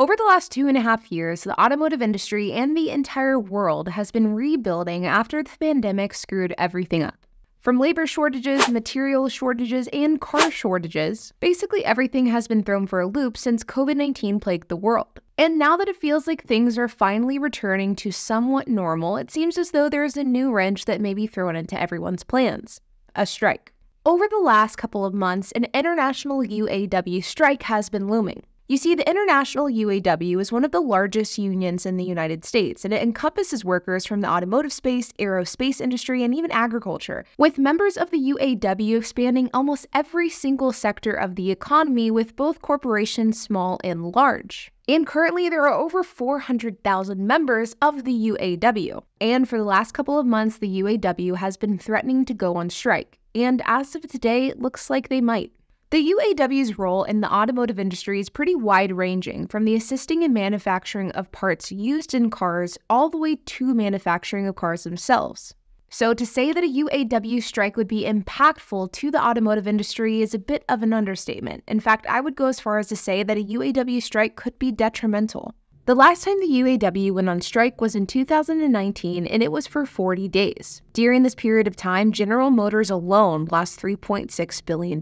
Over the last 2.5 years, the automotive industry and the entire world has been rebuilding after the pandemic screwed everything up. From labor shortages, material shortages, and car shortages, basically everything has been thrown for a loop since COVID-19 plagued the world. And now that it feels like things are finally returning to somewhat normal, it seems as though there is a new wrench that may be thrown into everyone's plans: a strike. Over the last couple of months, an international UAW strike has been looming. You see, the International UAW is one of the largest unions in the United States, and it encompasses workers from the automotive space, aerospace industry, and even agriculture, with members of the UAW spanning almost every single sector of the economy, with both corporations small and large. And currently, there are over 400,000 members of the UAW. And for the last couple of months, the UAW has been threatening to go on strike. And as of today, it looks like they might. The UAW's role in the automotive industry is pretty wide-ranging, from the assisting in manufacturing of parts used in cars all the way to manufacturing of cars themselves. So to say that a UAW strike would be impactful to the automotive industry is a bit of an understatement. In fact, I would go as far as to say that a UAW strike could be detrimental. The last time the UAW went on strike was in 2019, and it was for 40 days. During this period of time, General Motors alone lost $3.6 billion.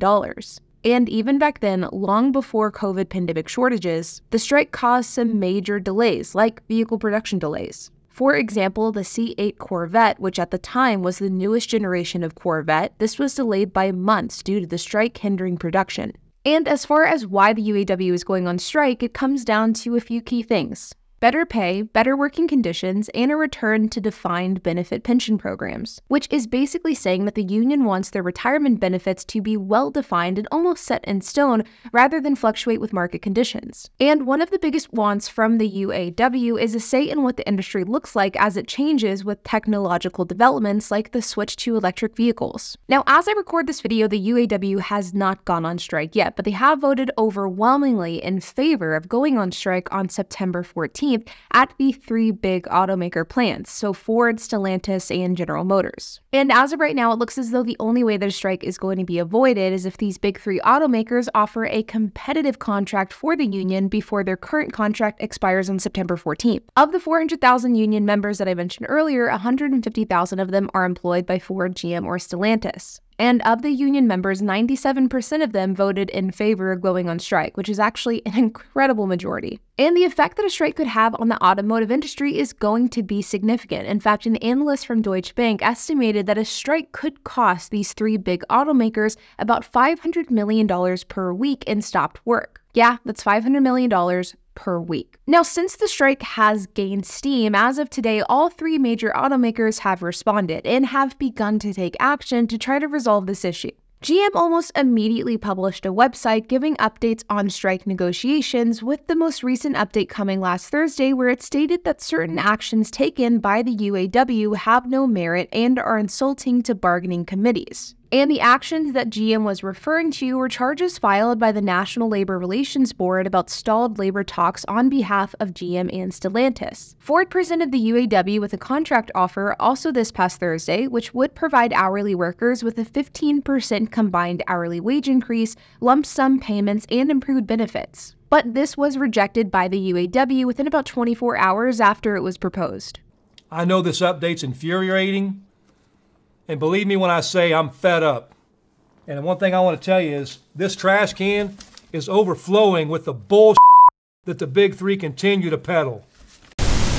And even back then, long before COVID pandemic shortages, the strike caused some major delays, like vehicle production delays. For example, the C8 Corvette, which at the time was the newest generation of Corvette, this was delayed by months due to the strike hindering production. And as far as why the UAW is going on strike, it comes down to a few key things: better pay, better working conditions, and a return to defined benefit pension programs, which is basically saying that the union wants their retirement benefits to be well-defined and almost set in stone rather than fluctuate with market conditions. And one of the biggest wants from the UAW is a say in what the industry looks like as it changes with technological developments like the switch to electric vehicles. Now, as I record this video, the UAW has not gone on strike yet, but they have voted overwhelmingly in favor of going on strike on September 14th. At the three big automaker plants, so Ford, Stellantis, and General Motors. And as of right now, it looks as though the only way that a strike is going to be avoided is if these big three automakers offer a competitive contract for the union before their current contract expires on September 14th. Of the 400,000 union members that I mentioned earlier, 150,000 of them are employed by Ford, GM, or Stellantis. And of the union members, 97% of them voted in favor of going on strike, which is actually an incredible majority. And the effect that a strike could have on the automotive industry is going to be significant. In fact, an analyst from Deutsche Bank estimated that a strike could cost these three big automakers about $500 million per week in stopped work. Yeah, that's $500 million per week. Now, since the strike has gained steam, as of today, all three major automakers have responded and have begun to take action to try to resolve this issue. GM almost immediately published a website giving updates on strike negotiations, with the most recent update coming last Thursday, where it stated that certain actions taken by the UAW have no merit and are insulting to bargaining committees. And the actions that GM was referring to were charges filed by the National Labor Relations Board about stalled labor talks on behalf of GM and Stellantis. Ford presented the UAW with a contract offer also this past Thursday, which would provide hourly workers with a 15% combined hourly wage increase, lump sum payments, and improved benefits. But this was rejected by the UAW within about 24 hours after it was proposed. I know this update's infuriating. And believe me when I say I'm fed up. And one thing I want to tell you is this trash can is overflowing with the bullshit that the big three continue to peddle.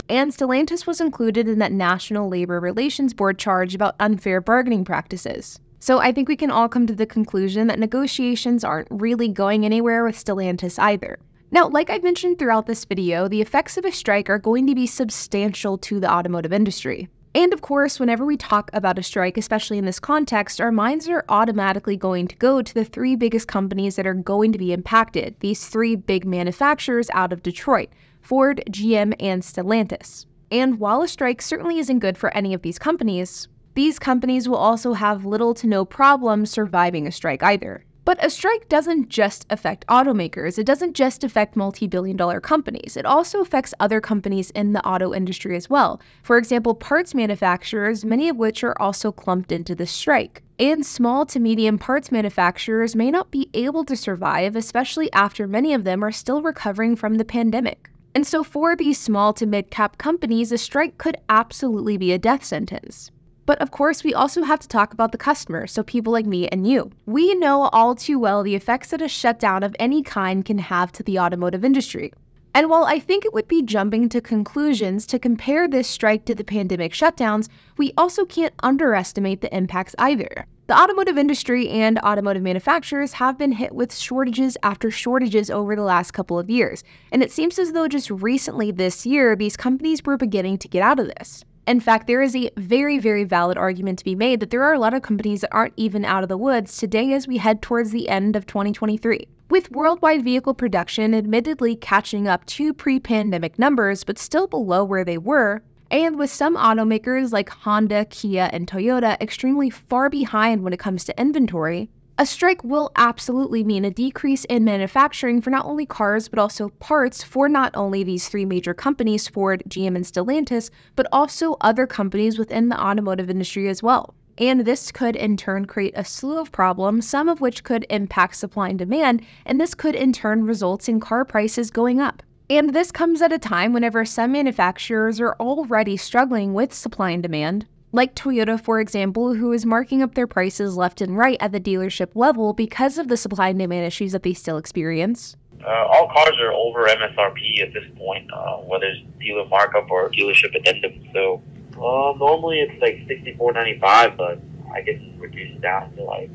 And Stellantis was included in that National Labor Relations Board charge about unfair bargaining practices. So I think we can all come to the conclusion that negotiations aren't really going anywhere with Stellantis either. Now, like I've mentioned throughout this video, the effects of a strike are going to be substantial to the automotive industry. And of course, whenever we talk about a strike, especially in this context, our minds are automatically going to go to the three biggest companies that are going to be impacted, these three big manufacturers out of Detroit: Ford, GM, and Stellantis. And while a strike certainly isn't good for any of these companies will also have little to no problem surviving a strike either. But a strike doesn't just affect automakers. It doesn't just affect multi-billion-dollar companies. It also affects other companies in the auto industry as well. For example, parts manufacturers, many of which are also clumped into the strike. And small to medium parts manufacturers may not be able to survive, especially after many of them are still recovering from the pandemic. And so for these small to mid-cap companies, a strike could absolutely be a death sentence. But of course, we also have to talk about the customer, so people like me and you. We know all too well the effects that a shutdown of any kind can have to the automotive industry. And while I think it would be jumping to conclusions to compare this strike to the pandemic shutdowns, we also can't underestimate the impacts either. The automotive industry and automotive manufacturers have been hit with shortages after shortages over the last couple of years, and it seems as though just recently this year, these companies were beginning to get out of this. In fact, there is a very, very valid argument to be made that there are a lot of companies that aren't even out of the woods today as we head towards the end of 2023. With worldwide vehicle production admittedly catching up to pre-pandemic numbers, but still below where they were, and with some automakers like Honda, Kia, and Toyota extremely far behind when it comes to inventory, a strike will absolutely mean a decrease in manufacturing for not only cars, but also parts for not only these three major companies, Ford, GM, and Stellantis, but also other companies within the automotive industry as well. And this could in turn create a slew of problems, some of which could impact supply and demand, and this could in turn result in car prices going up. And this comes at a time whenever some manufacturers are already struggling with supply and demand, like Toyota, for example, who is marking up their prices left and right at the dealership level because of the supply and demand issues that they still experience. All cars are over MSRP at this point, whether it's dealer markup or dealership addendum. So normally it's like $64.95, but I can reduce it down to like,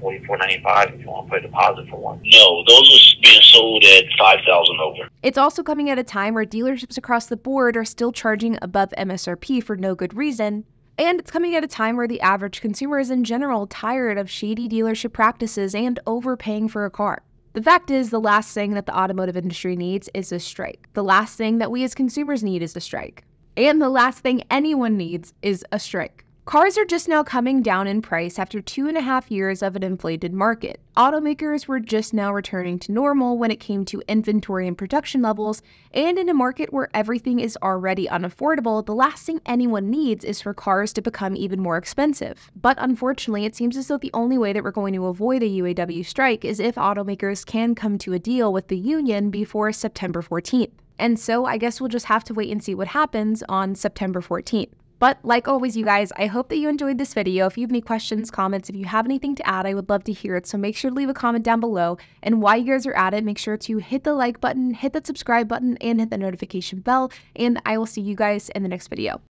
$44.95 if you want to put a deposit for one. No, those are being sold at $5,000 over. It's also coming at a time where dealerships across the board are still charging above MSRP for no good reason. And it's coming at a time where the average consumer is in general tired of shady dealership practices and overpaying for a car. The fact is, the last thing that the automotive industry needs is a strike. The last thing that we as consumers need is a strike. And the last thing anyone needs is a strike. Cars are just now coming down in price after 2.5 years of an inflated market. Automakers were just now returning to normal when it came to inventory and production levels, and in a market where everything is already unaffordable, the last thing anyone needs is for cars to become even more expensive. But unfortunately, it seems as though the only way that we're going to avoid a UAW strike is if automakers can come to a deal with the union before September 14th. And so I guess we'll just have to wait and see what happens on September 14th. But like always, you guys, I hope that you enjoyed this video. If you have any questions, comments, if you have anything to add, I would love to hear it. So make sure to leave a comment down below. And while you guys are at it, make sure to hit the like button, hit that subscribe button, and hit the notification bell. And I will see you guys in the next video.